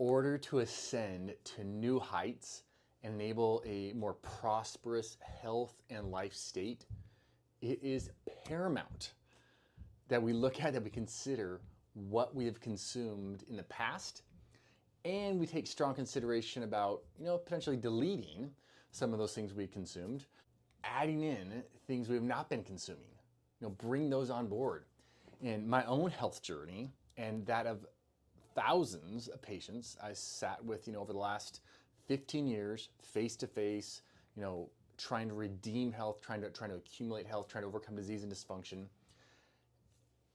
order to ascend to new heights and enable a more prosperous health and life state, it is paramount that we look at, that we consider what we have consumed in the past, and we take strong consideration about, potentially deleting some of those things we consumed, adding in things we have not been consuming. Bring those on board. In my own health journey and that of thousands of patients I sat with, over the last 15 years, face to face, trying to redeem health, trying to accumulate health, trying to overcome disease and dysfunction,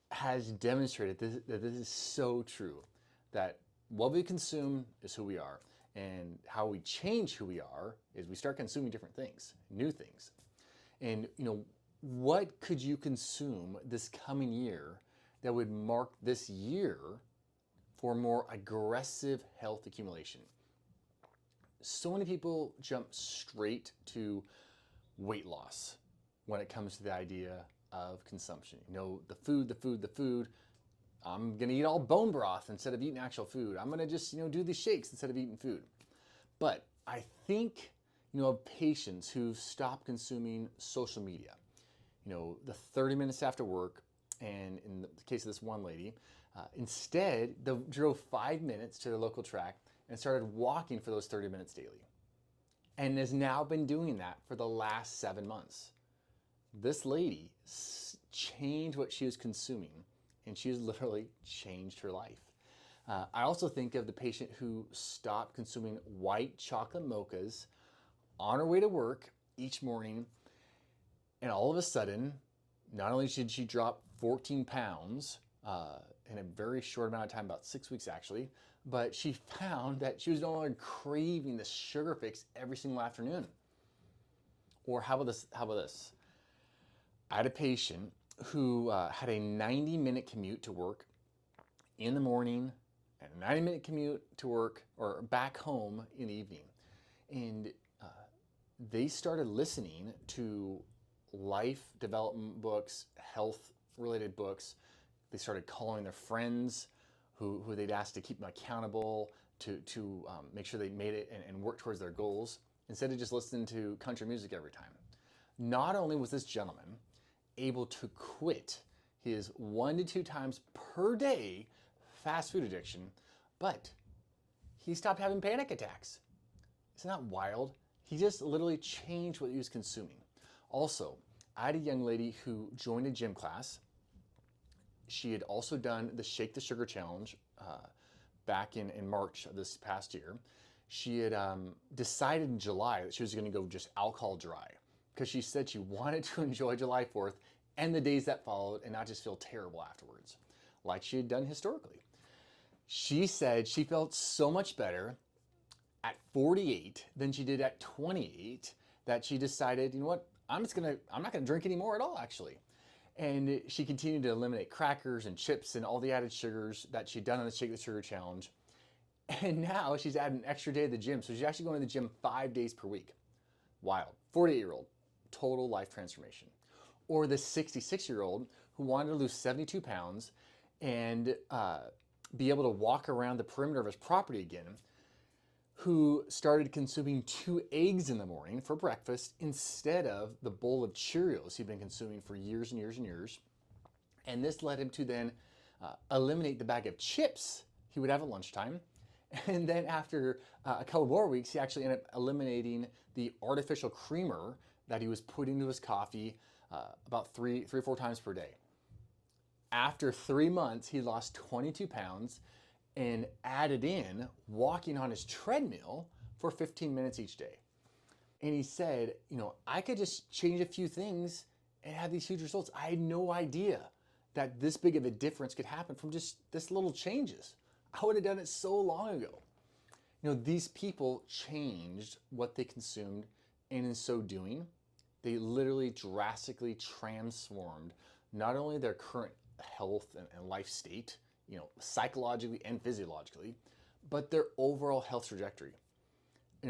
has demonstrated that this is so true, that what we consume is who we are, and how we change who we are is we start consuming different things, new things. And what could you consume this coming year that would mark this year for more aggressive health accumulation? So many people jump straight to weight loss when it comes to the idea of consumption. The food. I'm gonna eat all bone broth instead of eating actual food. I'm gonna just, do these shakes instead of eating food. But I think, of patients who've stopped consuming social media, the 30 minutes after work, and in the case of this one lady, instead they drove 5 minutes to their local track and started walking for those 30 minutes daily, and has now been doing that for the last 7 months. This lady changed what she was consuming, and she has literally changed her life. I also think of the patient who stopped consuming white chocolate mochas on her way to work each morning, and all of a sudden, not only did she drop 14 pounds in a very short amount of time, about 6 weeks actually, but she found that she was no longer craving the sugar fix every single afternoon. Or how about this? I had a patient who had a 90-minute commute to work in the morning and a 90-minute commute to work or back home in the evening. And they started listening to life development books, health-related books. They started calling their friends who they'd asked to keep them accountable, to make sure they made it and work towards their goals, instead of just listening to country music every time. Not only was this gentleman able to quit his 1 to 2 times per day fast food addiction, but he stopped having panic attacks. Isn't that wild? He just literally changed what he was consuming. Also, I had a young lady who joined a gym class. She had also done the Shake the Sugar Challenge back in March of this past year. She had decided in July that she was going to go just alcohol dry, because she said she wanted to enjoy July 4th and the days that followed and not just feel terrible afterwards, like she had done historically. She said she felt so much better at 48 than she did at 28 that she decided, what, I'm not gonna drink anymore at all, actually. And she continued to eliminate crackers and chips and all the added sugars that she'd done on the Shake the Sugar Challenge. And now she's added an extra day at the gym. So she's actually going to the gym 5 days per week. Wild. 48-year-old, total life transformation. Or the 66-year-old who wanted to lose 72 pounds and be able to walk around the perimeter of his property again, who started consuming 2 eggs in the morning for breakfast instead of the bowl of Cheerios he'd been consuming for years and years and years. And this led him to then eliminate the bag of chips he would have at lunchtime. And then after a couple more weeks, he actually ended up eliminating the artificial creamer that he was putting into his coffee about three or four times per day. After 3 months, he lost 22 pounds and added in walking on his treadmill for 15 minutes each day. And he said, I could just change a few things and have these huge results. I had no idea that this big of a difference could happen from just this little changes. I would have done it so long ago. These people changed what they consumed, and in so doing, they literally drastically transformed not only their current health and life state, psychologically and physiologically, but their overall health trajectory.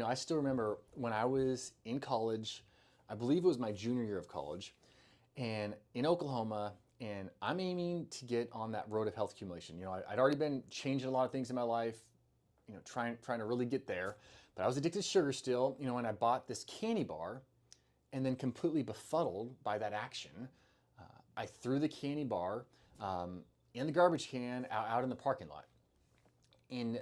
I still remember when I was in college, I believe it was my junior year of college, and in Oklahoma, and I'm aiming to get on that road of health accumulation. I'd already been changing a lot of things in my life, trying to really get there. But I was addicted to sugar still, and I bought this candy bar, and then completely befuddled by that action, I threw the candy bar in the garbage can out in the parking lot. And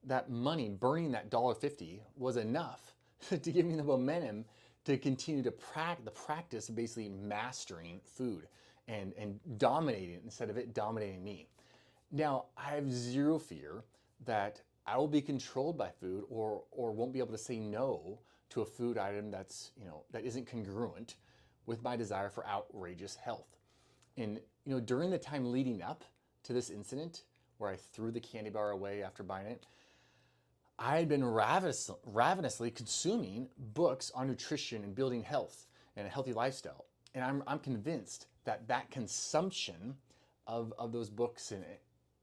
that money, burning that $1.50, was enough to give me the momentum to continue to practice of basically mastering food and dominating it instead of it dominating me. Now, I have zero fear that I will be controlled by food or won't be able to say no to a food item that isn't congruent with my desire for outrageous health. And during the time leading up to this incident where I threw the candy bar away after buying it, I had been ravenously consuming books on nutrition and building health and a healthy lifestyle. And I'm convinced that consumption of those books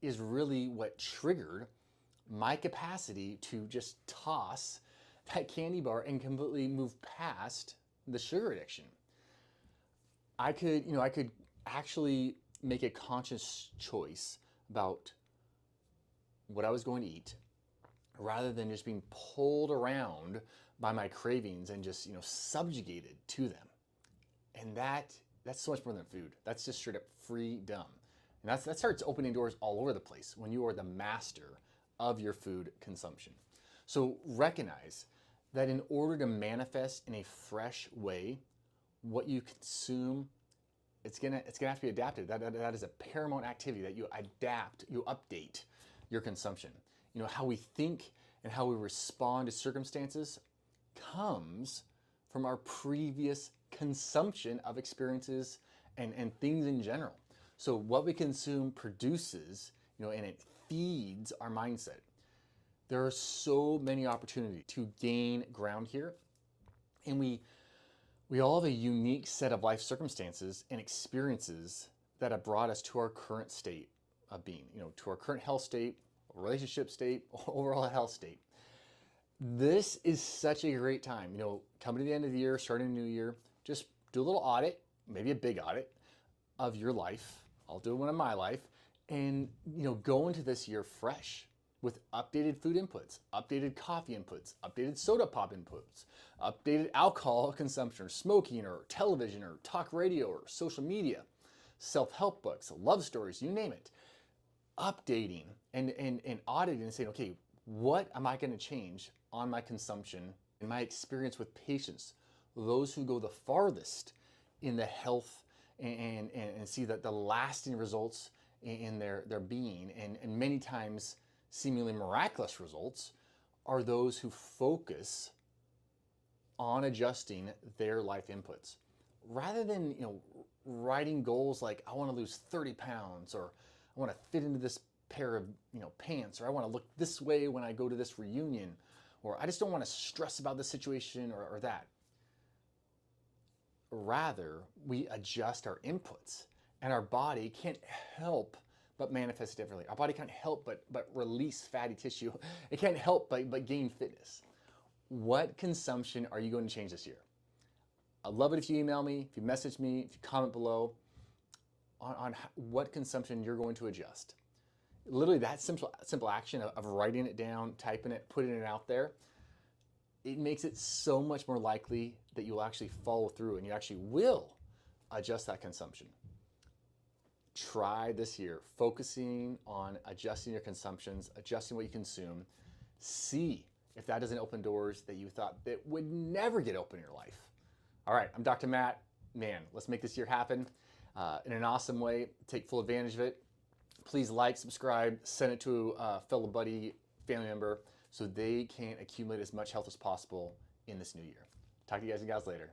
is really what triggered my capacity to just toss that candy bar and completely move past the sugar addiction. I could actually make a conscious choice about what I was going to eat rather than just being pulled around by my cravings and just subjugated to them. And that's so much more than food. That's just straight up freedom. And that starts opening doors all over the place when you are the master of your food consumption. So recognize that in order to manifest in a fresh way, what you consume, it's gonna have to be adapted. That is a paramount activity, that you adapt, you update your consumption. How we think and how we respond to circumstances comes from our previous consumption of experiences and things in general. So what we consume produces, and it feeds our mindset. There are so many opportunities to gain ground here, and we all have a unique set of life circumstances and experiences that have brought us to our current state of being, to our current health state, relationship state, overall health state. This is such a great time, coming to the end of the year, starting a new year, just do a little audit, maybe a big audit of your life. I'll do one of my life, and go into this year fresh with updated food inputs, updated coffee inputs, updated soda pop inputs, updated alcohol consumption or smoking or television or talk radio or social media, self-help books, love stories, you name it. Updating and auditing and saying, okay, what am I going to change on my consumption and my experience with patients, those who go the farthest in the health and see that the lasting results in their being and many times seemingly miraculous results are those who focus on adjusting their life inputs. Rather than writing goals like I want to lose 30 pounds or I want to fit into this pair of pants, or I want to look this way when I go to this reunion, or I just don't want to stress about this situation or that. Rather, we adjust our inputs, and our body can't help but manifest differently. Our body can't help but release fatty tissue. It can't help but gain fitness. What consumption are you going to change this year? I'd love it if you email me, if you message me, if you comment below on what consumption you're going to adjust. Literally that simple action of writing it down, typing it, putting it out there, it makes it so much more likely that you'll actually follow through and you actually will adjust that consumption. Try this year, focusing on adjusting your consumptions, adjusting what you consume. See if that doesn't open doors that you thought that would never get open in your life. All right, I'm Dr. Matt. Man, let's make this year happen in an awesome way. Take full advantage of it. Please like, subscribe, send it to a fellow buddy, family member, so they can accumulate as much health as possible in this new year. Talk to you guys and gals later.